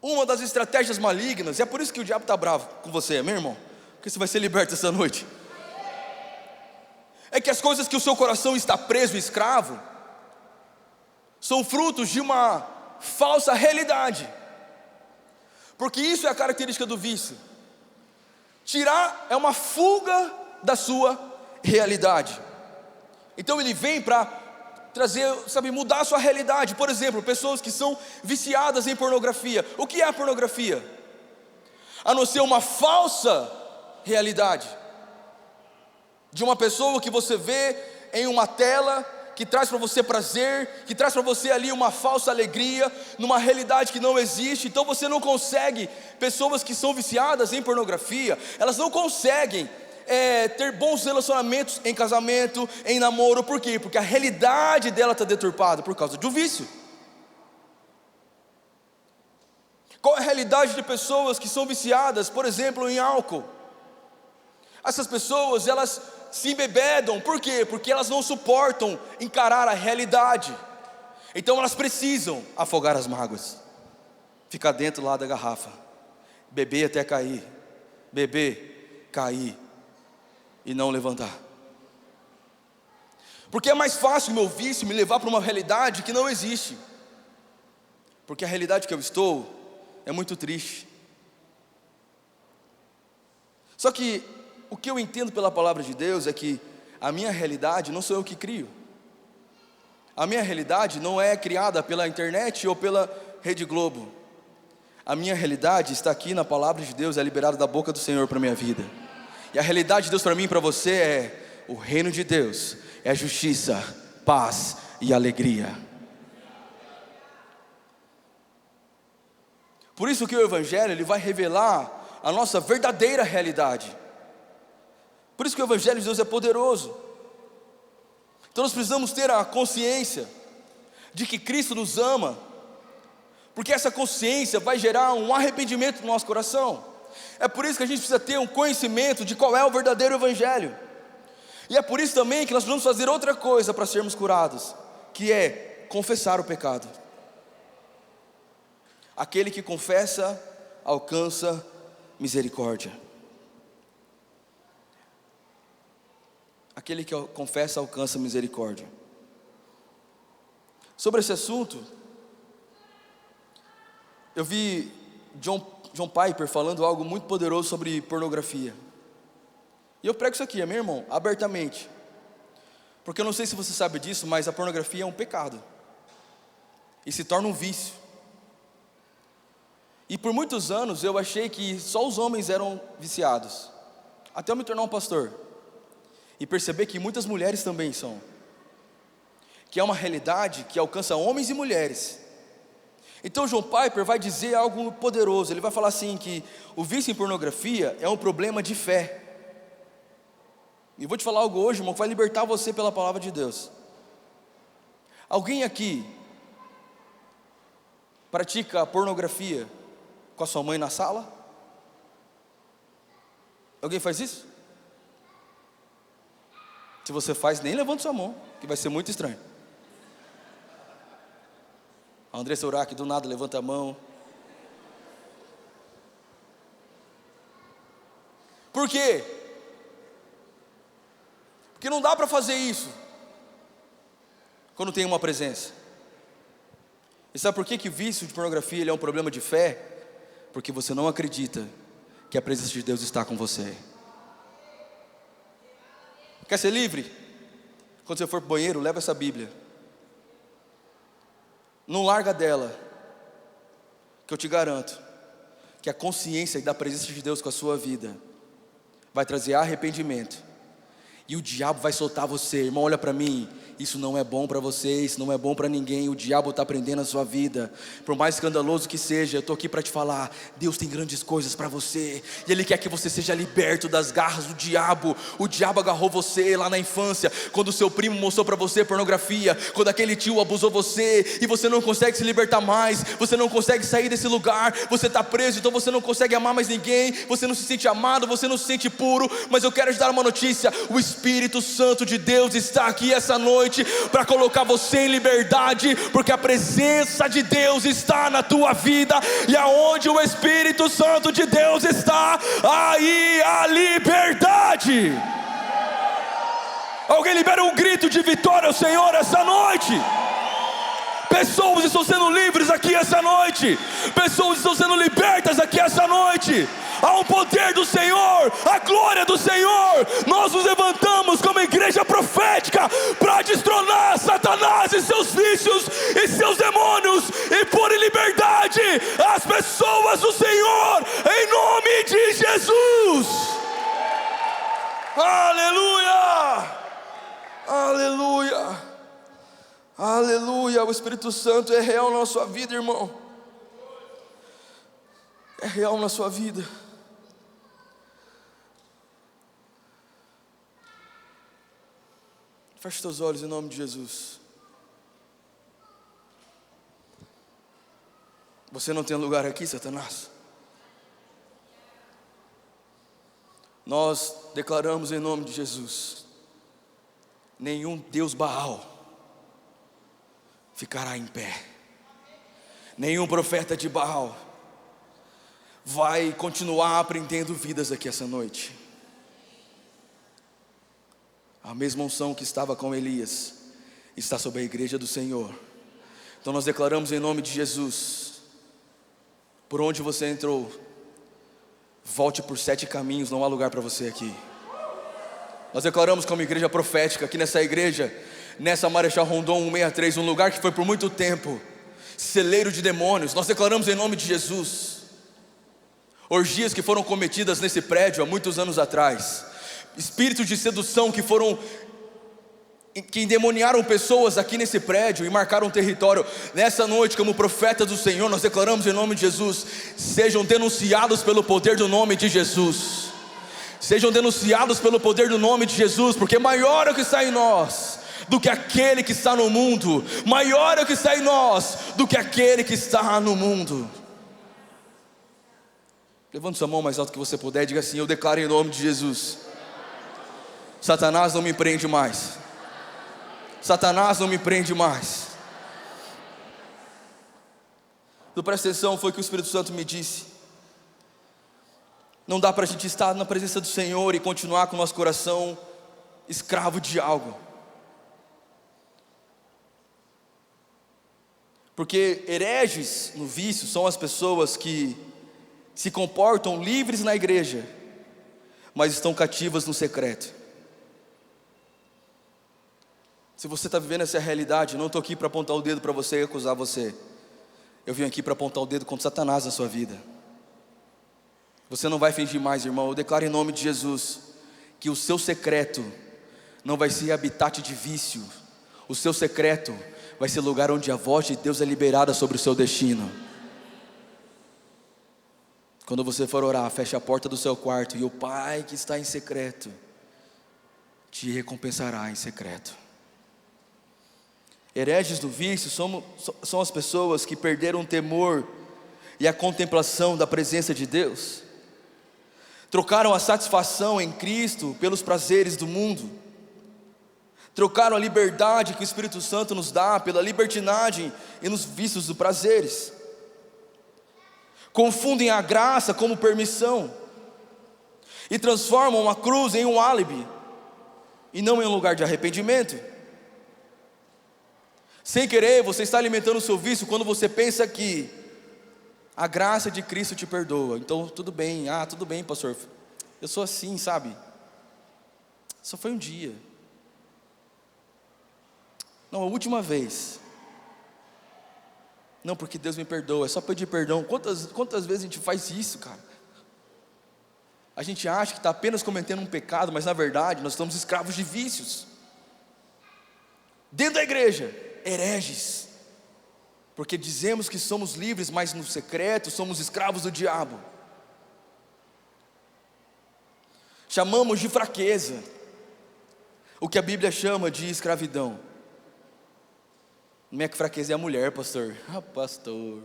Uma das estratégias malignas, e é por isso que o diabo está bravo com você, meu irmão, porque você vai ser liberto essa noite, é que as coisas que o seu coração está preso e escravo são frutos de uma falsa realidade. Porque isso é a característica do vício. Tirar é uma fuga da sua realidade. Então ele vem para trazer, mudar a sua realidade. Por exemplo, pessoas que são viciadas em pornografia. O que é a pornografia? A não ser uma falsa realidade de uma pessoa que você vê em uma tela, que traz para você prazer, que traz para você ali uma falsa alegria, numa realidade que não existe. Então você não consegue, pessoas que são viciadas em pornografia, elas não conseguem ter bons relacionamentos em casamento, em namoro. Por quê? Porque a realidade dela está deturpada por causa de um vício. Qual é a realidade de pessoas que são viciadas, por exemplo, em álcool? Essas pessoas, elas se embebedam. Por quê? Porque elas não suportam encarar a realidade. Então elas precisam afogar as mágoas, ficar dentro lá da garrafa, beber até cair, beber, cair e não levantar. Porque é mais fácil o meu vício me levar para uma realidade que não existe. Porque a realidade que eu estou é muito triste. Só que o que eu entendo pela palavra de Deus é que a minha realidade não sou eu que crio. A minha realidade não é criada pela internet ou pela Rede Globo. A minha realidade está aqui na palavra de Deus, é liberada da boca do Senhor para a minha vida. E a realidade de Deus para mim e para você é o reino de Deus, é justiça, paz e alegria. Por isso que o Evangelho, ele vai revelar a nossa verdadeira realidade. Por isso que o Evangelho de Deus é poderoso. Então nós precisamos ter a consciência de que Cristo nos ama, porque essa consciência vai gerar um arrependimento no nosso coração. É por isso que a gente precisa ter um conhecimento de qual é o verdadeiro Evangelho. E é por isso também que nós precisamos fazer outra coisa para sermos curados, que é confessar o pecado. Aquele que confessa, alcança misericórdia. Aquele que confessa, alcança misericórdia. Sobre esse assunto, eu vi John Piper falando algo muito poderoso sobre pornografia. E eu prego isso aqui, meu irmão, abertamente. Porque eu não sei se você sabe disso, mas a pornografia é um pecado. E se torna um vício. E por muitos anos eu achei que só os homens eram viciados. Até eu me tornar um pastor. E perceber que muitas mulheres também são. que é uma realidade que alcança homens e mulheres. Então John Piper vai dizer algo poderoso. Ele vai falar assim, que o vício em pornografia é um problema de fé. E vou te falar algo hoje, irmão, que vai libertar você pela palavra de Deus. Alguém aqui pratica pornografia com a sua mãe na sala? Alguém faz isso? Se você faz, nem levante sua mão, que vai ser muito estranho. A Andressa Urach do nada levanta a mão. Por quê? Porque não dá para fazer isso quando tem uma presença. E sabe por que o vício de pornografia ele é um problema de fé? Porque você não acredita que a presença de Deus está com você. Quer ser livre? Quando você for para o banheiro, leva essa Bíblia. Não larga dela, que eu te garanto que a consciência da presença de Deus com a sua vida vai trazer arrependimento. E o diabo vai soltar você. Irmão, olha para mim. Isso não é bom para você, isso não é bom para ninguém. O diabo está prendendo a sua vida. Por mais escandaloso que seja, eu estou aqui para te falar, Deus tem grandes coisas para você. E Ele quer que você seja liberto das garras do diabo. O diabo agarrou você lá na infância, quando o seu primo mostrou para você pornografia, quando aquele tio abusou você, e você não consegue se libertar mais, você não consegue sair desse lugar, você está preso, então você não consegue amar mais ninguém, você não se sente amado, você não se sente puro. Mas eu quero te dar uma notícia: o Espírito Santo de Deus está aqui essa noite para colocar você em liberdade, porque a presença de Deus está na tua vida, e aonde o Espírito Santo de Deus está, aí há liberdade. Alguém libera um grito de vitória ao Senhor essa noite. Pessoas estão sendo livres aqui essa noite, pessoas estão sendo libertas aqui essa noite. Há um poder do Senhor, a glória do Senhor. Nós nos levantamos como igreja profética para destronar Satanás e seus vícios e seus demônios, e pôr em liberdade as pessoas do Senhor, em nome de Jesus. Aleluia, aleluia, aleluia. O Espírito Santo é real na sua vida, irmão. É real na sua vida. Feche seus olhos em nome de Jesus. Você não tem lugar aqui, Satanás. Nós declaramos em nome de Jesus: nenhum Deus Baal ficará em pé. Nenhum profeta de Baal vai continuar aprendendo vidas aqui essa noite. A mesma unção que estava com Elias está sobre a igreja do Senhor. Então nós declaramos em nome de Jesus: por onde você entrou, volte por 7 caminhos, não há lugar para você aqui. Nós declaramos como igreja profética, aqui nessa igreja, nessa Marechal Rondon 163, um lugar que foi por muito tempo celeiro de demônios. Nós declaramos em nome de Jesus, orgias que foram cometidas nesse prédio há muitos anos atrás, espíritos de sedução que endemoniaram pessoas aqui nesse prédio e marcaram território. Nessa noite, como profeta do Senhor, nós declaramos em nome de Jesus: sejam denunciados pelo poder do nome de Jesus. Sejam denunciados pelo poder do nome de Jesus, porque maior é o que está em nós do que aquele que está no mundo. Maior é o que está em nós do que aquele que está no mundo. Levante sua mão mais alto que você puder e diga assim: eu declaro em nome de Jesus: Satanás não me prende mais. Satanás não me prende mais. Então presta atenção, foi o que o Espírito Santo me disse. Não dá para a gente estar na presença do Senhor e continuar com o nosso coração escravo de algo. Porque hereges no vício são as pessoas que se comportam livres na igreja, mas estão cativas no secreto. Se você está vivendo essa realidade, eu não estou aqui para apontar o dedo para você e acusar você. Eu vim aqui para apontar o dedo contra Satanás na sua vida. Você não vai fingir mais, irmão. Eu declaro em nome de Jesus que o seu secreto não vai ser habitat de vício. O seu secreto vai ser o lugar onde a voz de Deus é liberada sobre o seu destino. Quando você for orar, feche a porta do seu quarto, e o Pai que está em secreto te recompensará em secreto. Hereges do vício são as pessoas que perderam o temor e a contemplação da presença de Deus. Trocaram a satisfação em Cristo pelos prazeres do mundo. Trocaram a liberdade que o Espírito Santo nos dá pela libertinagem e nos vícios dos prazeres. Confundem a graça como permissão e transformam a cruz em um álibi e não em um lugar de arrependimento. Sem querer, você está alimentando o seu vício quando você pensa que a graça de Cristo te perdoa. Então tudo bem, tudo bem, pastor, eu sou assim, sabe? Só foi um dia. Não, a última vez. Não, porque Deus me perdoa, é só pedir perdão. Quantas vezes a gente faz isso, cara? A gente acha que está apenas cometendo um pecado, mas na verdade nós estamos escravos de vícios. Dentro da igreja, hereges, porque dizemos que somos livres, mas no secreto somos escravos do diabo. Chamamos de fraqueza o que a Bíblia chama de escravidão. Minha fraqueza é a mulher, pastor. Pastor,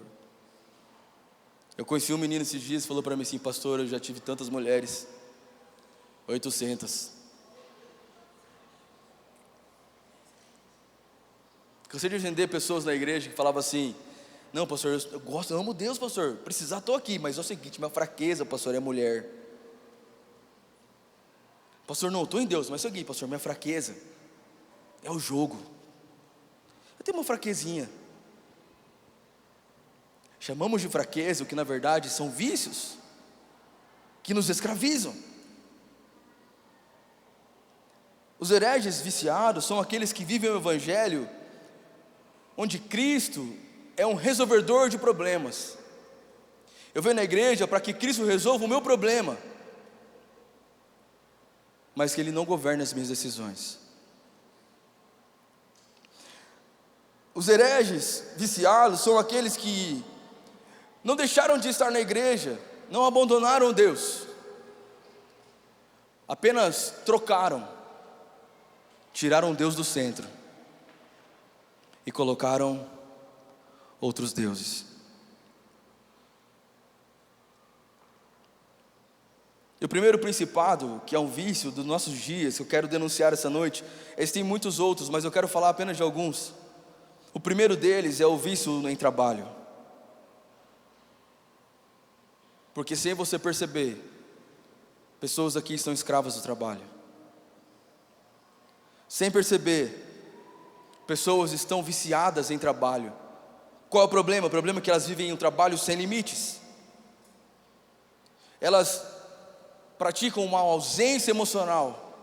eu conheci um menino esses dias, falou para mim assim: pastor, eu já tive tantas mulheres, 800. Cansei de entender pessoas na igreja que falavam assim: não, pastor, eu amo Deus, pastor, precisar estou aqui, mas é o seguinte, minha fraqueza, pastor, é a mulher. Pastor, não, estou em Deus, mas é o seguinte, pastor, minha fraqueza é o jogo. Eu tenho uma fraquezinha. Chamamos de fraqueza o que na verdade são vícios que nos escravizam. Os hereges viciados são aqueles que vivem o evangelho onde Cristo é um resolvedor de problemas. Eu venho na igreja para que Cristo resolva o meu problema, mas que Ele não governe as minhas decisões. Os hereges viciados são aqueles que não deixaram de estar na igreja, não abandonaram Deus, apenas trocaram, tiraram Deus do centro e colocaram outros deuses. E o primeiro principado, que é um vício dos nossos dias, que eu quero denunciar essa noite, existem muitos outros, mas eu quero falar apenas de alguns. O primeiro deles é o vício em trabalho. Porque sem você perceber, pessoas aqui estão escravas do trabalho. Sem perceber, pessoas estão viciadas em trabalho. Qual é o problema? O problema é que elas vivem em um trabalho sem limites. Elas praticam uma ausência emocional.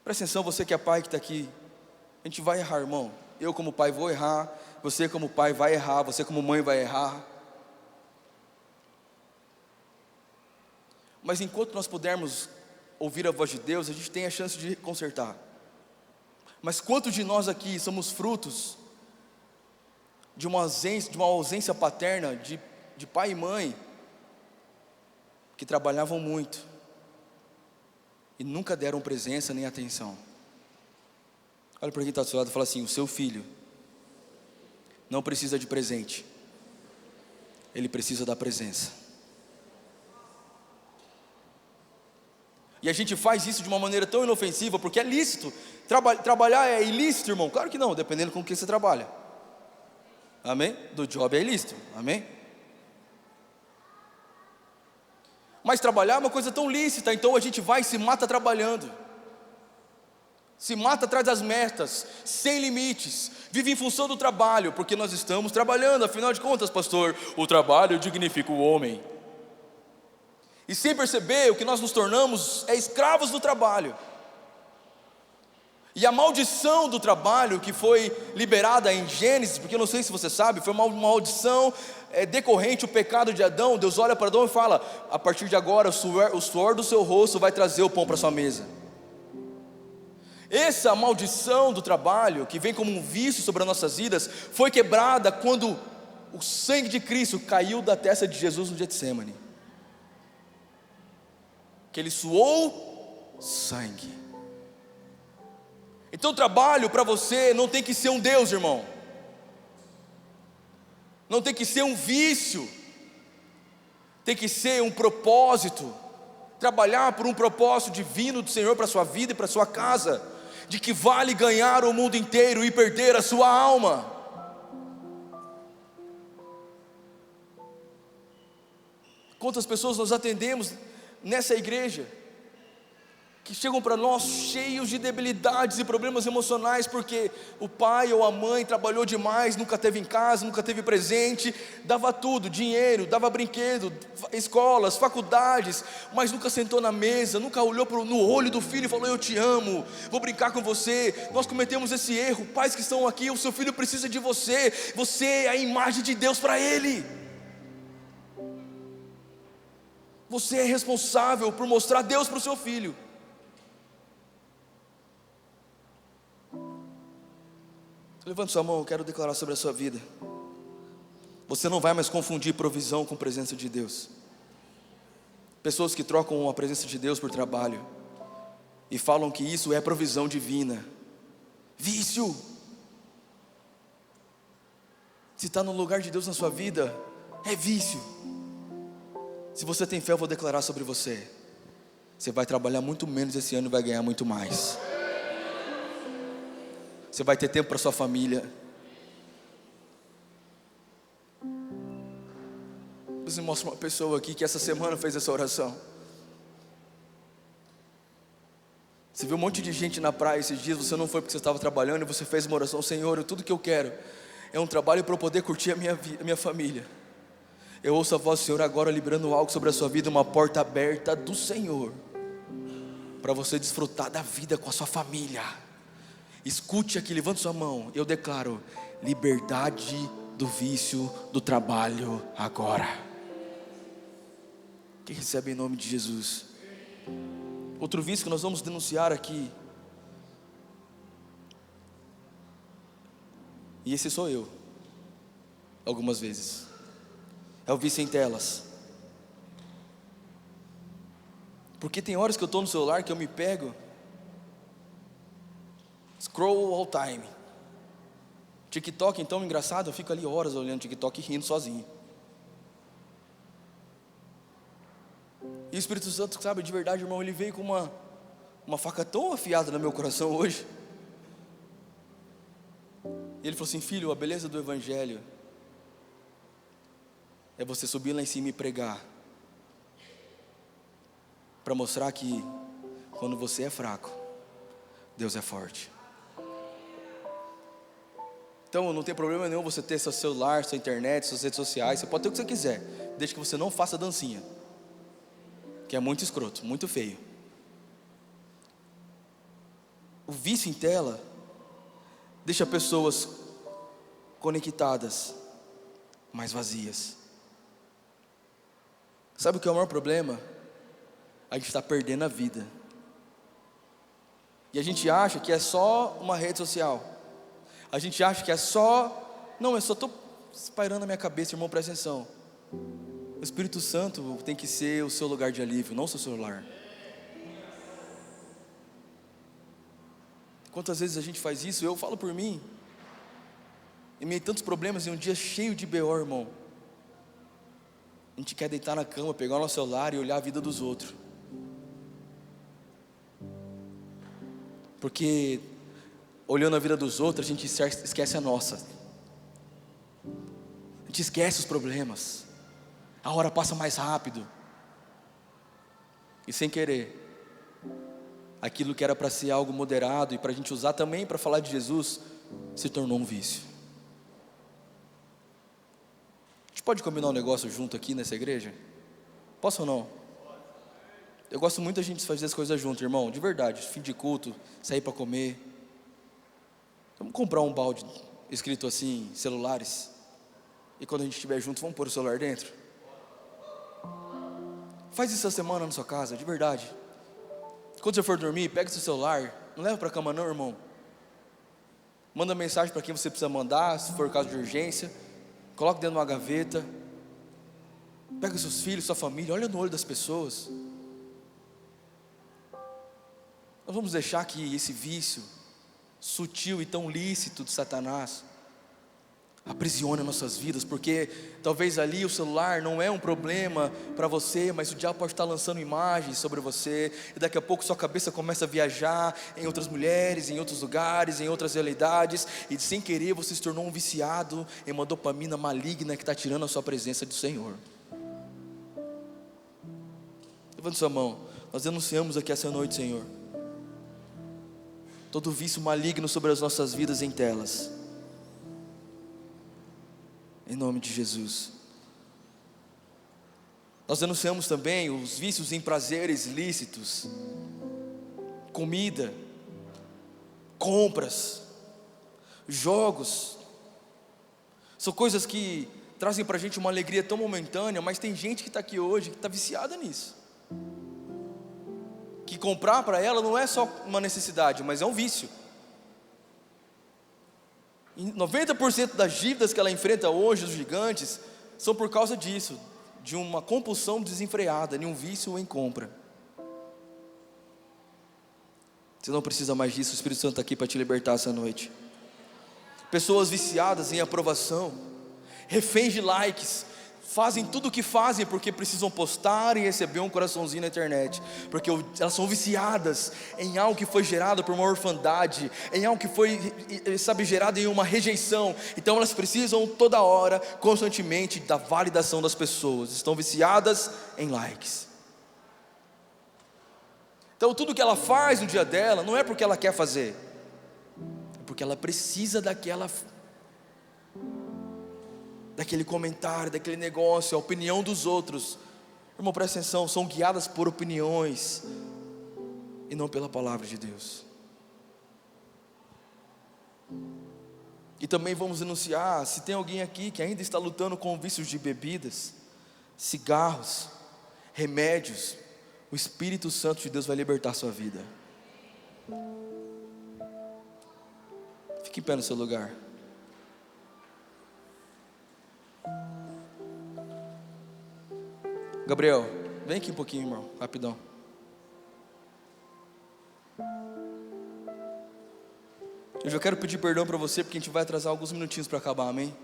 Presta atenção, você que é pai que está aqui. A gente vai errar, irmão. Eu como pai vou errar, você como pai vai errar, você como mãe vai errar. Mas enquanto nós pudermos ouvir a voz de Deus, a gente tem a chance de consertar. Mas quantos de nós aqui somos frutos de uma ausência paterna de pai e mãe que trabalhavam muito e nunca deram presença nem atenção? Olha para quem está do seu lado e fala assim: o seu filho não precisa de presente, ele precisa da presença. E a gente faz isso de uma maneira tão inofensiva, porque é lícito. Trabalhar é ilícito, irmão? Claro que não, dependendo com o que você trabalha. Amém? Do job é ilícito, amém? Mas trabalhar é uma coisa tão lícita, então a gente vai e se mata trabalhando. Se mata atrás das metas, sem limites, vive em função do trabalho, porque nós estamos trabalhando, afinal de contas, pastor, o trabalho dignifica o homem. E sem perceber, o que nós nos tornamos é escravos do trabalho. E a maldição do trabalho que foi liberada em Gênesis, porque eu não sei se você sabe, foi uma maldição decorrente do pecado de Adão. Deus olha para Adão e fala: a partir de agora o suor do seu rosto vai trazer o pão para sua mesa. Essa maldição do trabalho, que vem como um vício sobre as nossas vidas, foi quebrada quando o sangue de Cristo caiu da testa de Jesus no Getsemane, que Ele suou sangue. Então o trabalho para você não tem que ser um Deus, irmão, não tem que ser um vício, tem que ser um propósito. Trabalhar por um propósito divino do Senhor para a sua vida e para a sua casa, de que vale ganhar o mundo inteiro e perder a sua alma. Quantas pessoas nós atendemos nessa igreja, que chegam para nós cheios de debilidades e problemas emocionais, porque o pai ou a mãe trabalhou demais, nunca teve em casa, nunca teve presente, dava tudo, dinheiro, dava brinquedo, escolas, faculdades, mas nunca sentou na mesa, nunca olhou no olho do filho e falou: eu te amo, vou brincar com você. Nós cometemos esse erro. Pais que estão aqui, o seu filho precisa de você, você é a imagem de Deus para ele. Você é responsável por mostrar Deus para o seu filho. Levante sua mão, eu quero declarar sobre a sua vida. Você não vai mais confundir provisão com presença de Deus. Pessoas que trocam a presença de Deus por trabalho e falam que isso é provisão divina. Vício. Se está no lugar de Deus na sua vida, é vício. Se você tem fé, eu vou declarar sobre você: você vai trabalhar muito menos esse ano e vai ganhar muito mais. Você vai ter tempo para sua família. Você mostra uma pessoa aqui que essa semana fez essa oração. Você viu um monte de gente na praia esses dias, você não foi porque você estava trabalhando, e você fez uma oração: Senhor, tudo que eu quero é um trabalho para eu poder curtir a minha família. Eu ouço a voz do Senhor agora liberando algo sobre a sua vida, uma porta aberta do Senhor, para você desfrutar da vida com a sua família. Escute aqui, levante sua mão. Eu declaro liberdade do vício do trabalho agora. Quem recebe em nome de Jesus? Outro vício que nós vamos denunciar aqui, e esse sou eu, algumas vezes, é o vício em telas. Porque tem horas que eu estou no celular que eu me pego, scroll all time. TikTok, então, engraçado, eu fico ali horas olhando TikTok e rindo sozinho. E o Espírito Santo, sabe, de verdade, irmão, ele veio com uma faca tão afiada no meu coração hoje. E ele falou assim: filho, a beleza do Evangelho é você subir lá em cima e pregar, para mostrar que quando você é fraco, Deus é forte. Então não tem problema nenhum você ter seu celular, sua internet, suas redes sociais. Você pode ter o que você quiser, desde que você não faça dancinha, que é muito escroto, muito feio. O vício em tela deixa pessoas conectadas, mas vazias. Sabe o que é o maior problema? A gente está perdendo a vida. E a gente acha que é só uma rede social. A gente acha que é só... Não, eu só estou pairando na minha cabeça, irmão, presta atenção. O Espírito Santo tem que ser o seu lugar de alívio, não o seu celular. Quantas vezes a gente faz isso? Eu falo por mim. Em meio a tantos problemas, em um dia cheio de B.O., irmão, a gente quer deitar na cama, pegar o nosso celular e olhar a vida dos outros. Porque olhando a vida dos outros, a gente esquece a nossa. A gente esquece os problemas. A hora passa mais rápido. E sem querer, aquilo que era para ser algo moderado e para a gente usar também para falar de Jesus, se tornou um vício. A gente pode combinar um negócio junto aqui nessa igreja? Posso ou não? Eu gosto muito da gente fazer as coisas junto, irmão, de verdade. Fim de culto, sair para comer. Vamos comprar um balde escrito assim, celulares, e quando a gente estiver junto, vamos pôr o celular dentro. Faz isso essa semana na sua casa, de verdade. Quando você for dormir, pega seu celular, Não leva para a cama não, irmão. Manda mensagem para quem você precisa mandar, se for caso de urgência. Coloca dentro de uma gaveta. Pega seus filhos, sua família, olha no olho das pessoas. Nós vamos deixar que esse vício sutil e tão lícito de Satanás aprisione nossas vidas, porque talvez ali o celular não é um problema para você, mas o diabo pode estar lançando imagens sobre você, e daqui a pouco sua cabeça começa a viajar em outras mulheres, em outros lugares, em outras realidades, e sem querer você se tornou um viciado em uma dopamina maligna que está tirando a sua presença do Senhor. Levante sua mão. Nós denunciamos aqui essa noite, Senhor, todo vício maligno sobre as nossas vidas em telas, em nome de Jesus. Nós denunciamos também os vícios em prazeres lícitos, comida, compras, jogos. São coisas que trazem para a gente uma alegria tão momentânea, mas tem gente que está aqui hoje que está viciada nisso, que comprar para ela não é só uma necessidade, mas é um vício. 90% das dívidas que ela enfrenta hoje, os gigantes, são por causa disso, de uma compulsão desenfreada, de um vício em compra. Você não precisa mais disso, o Espírito Santo está aqui para te libertar essa noite. Pessoas viciadas em aprovação, reféns de likes, fazem tudo o que fazem porque precisam postar e receber um coraçãozinho na internet, porque elas são viciadas em algo que foi gerado por uma orfandade, em algo que foi, gerado em uma rejeição. Então elas precisam toda hora, constantemente, da validação das pessoas. Estão viciadas em likes. Então tudo que ela faz no dia dela não é porque ela quer fazer, é porque ela precisa daquele comentário, daquele negócio, a opinião dos outros. Irmão, presta atenção, são guiadas por opiniões e não pela palavra de Deus. E também vamos denunciar, se tem alguém aqui que ainda está lutando com vícios de bebidas, cigarros, remédios, o Espírito Santo de Deus vai libertar a sua vida. Fique em pé no seu lugar. Gabriel, vem aqui um pouquinho, irmão, rapidão. Eu já quero pedir perdão para você, porque a gente vai atrasar alguns minutinhos para acabar, amém?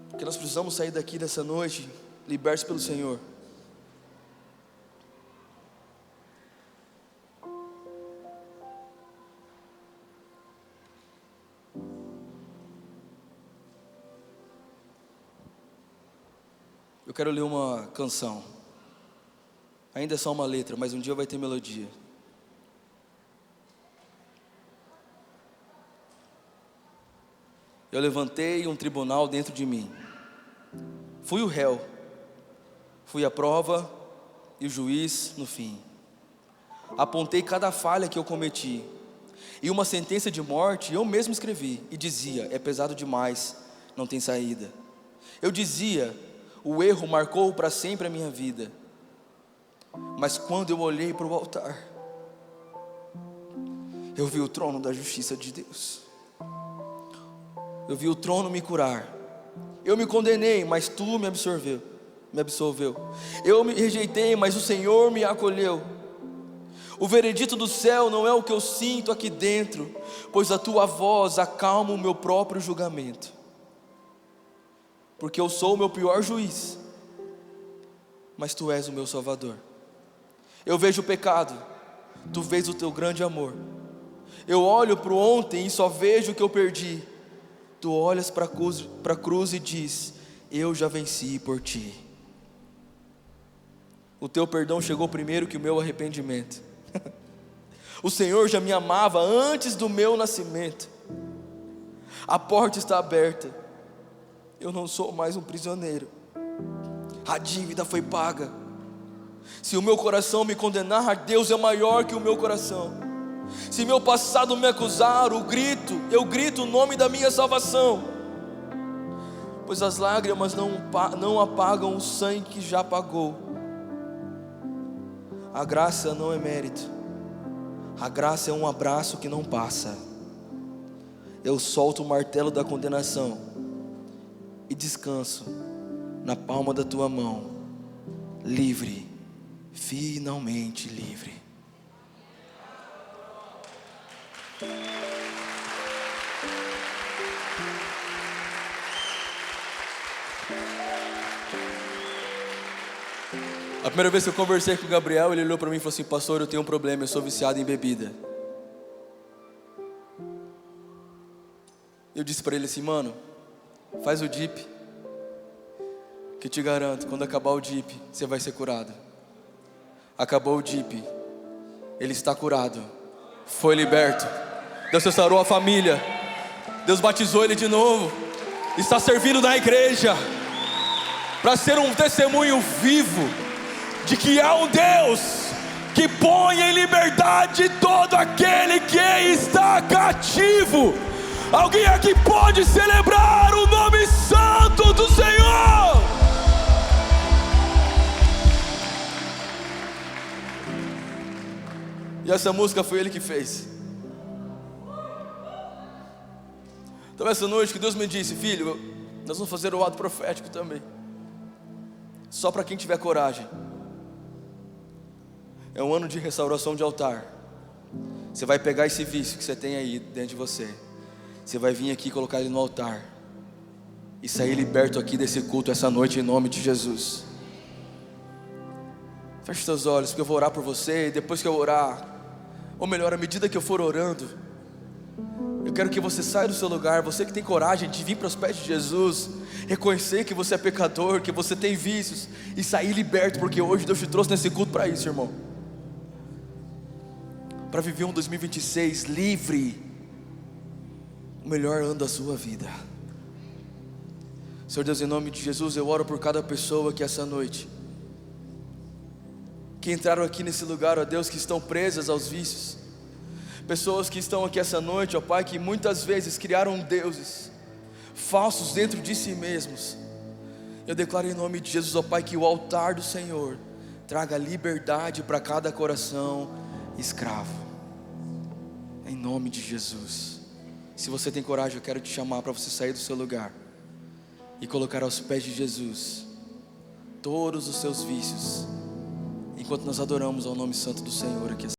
Porque nós precisamos sair daqui dessa noite libertos pelo Senhor. Eu quero ler uma canção. Ainda é só uma letra, mas um dia vai ter melodia. Eu levantei um tribunal dentro de mim. Fui o réu, fui a prova e o juiz no fim. Apontei cada falha que eu cometi, e uma sentença de morte eu mesmo escrevi, e dizia: é pesado demais, não tem saída. Eu dizia: o erro marcou para sempre a minha vida. Mas quando eu olhei para o altar, eu vi o trono da justiça de Deus. Eu vi o trono me curar. Eu me condenei, mas tu me absolveu. Eu me rejeitei, mas o Senhor me acolheu. O veredito do céu não é o que eu sinto aqui dentro, pois a tua voz acalma o meu próprio julgamento. Porque eu sou o meu pior juiz, mas tu és o meu salvador. Eu vejo o pecado, tu vês o teu grande amor. Eu olho para o ontem e só vejo o que eu perdi. Tu olhas para a cruz e diz: eu já venci por ti. O teu perdão chegou primeiro que o meu arrependimento. O Senhor já me amava antes do meu nascimento. A porta está aberta. Eu não sou mais um prisioneiro. A dívida foi paga. Se o meu coração me condenar, Deus é maior que o meu coração. Se meu passado me acusar, eu grito o nome da minha salvação. Pois as lágrimas não apagam o sangue que já pagou. A graça não é mérito, A graça é um abraço que não passa. Eu solto o martelo da condenação e descanso na palma da tua mão, livre, finalmente livre. A primeira vez que eu conversei com o Gabriel, ele olhou para mim e falou assim: pastor, eu tenho um problema, eu sou viciado em bebida. Eu disse para ele assim: mano, faz o DIP, que te garanto, quando acabar o DIP, você vai ser curado. Acabou o DIP, ele está curado, foi liberto, Deus restaurou a família, Deus batizou ele de novo, está servindo na igreja, para ser um testemunho vivo, de que há um Deus, que põe em liberdade todo aquele que está cativo. Alguém aqui pode celebrar o nome santo do Senhor? E essa música foi Ele que fez. Então essa noite que Deus me disse: filho, nós vamos fazer o ato profético também, só para quem tiver coragem. É um ano de restauração de altar. Você vai pegar esse vício que você tem aí dentro de você, você vai vir aqui e colocar ele no altar, e sair liberto aqui desse culto essa noite, em nome de Jesus. Feche seus olhos, porque eu vou orar por você. E depois que eu orar, ou melhor, à medida que eu for orando, eu quero que você saia do seu lugar, você que tem coragem de vir para os pés de Jesus, reconhecer que você é pecador, que você tem vícios, e sair liberto, porque hoje Deus te trouxe nesse culto para isso, irmão, para viver um 2026 livre, o melhor ano da sua vida. Senhor Deus, em nome de Jesus, eu oro por cada pessoa que essa noite, que entraram aqui nesse lugar, ó Deus, que estão presas aos vícios, pessoas que estão aqui essa noite, ó Pai, que muitas vezes criaram deuses falsos dentro de si mesmos. Eu declaro em nome de Jesus, ó Pai, que o altar do Senhor traga liberdade para cada coração escravo, em nome de Jesus. Se você tem coragem, eu quero te chamar para você sair do seu lugar e colocar aos pés de Jesus todos os seus vícios, enquanto nós adoramos ao nome santo do Senhor aqui.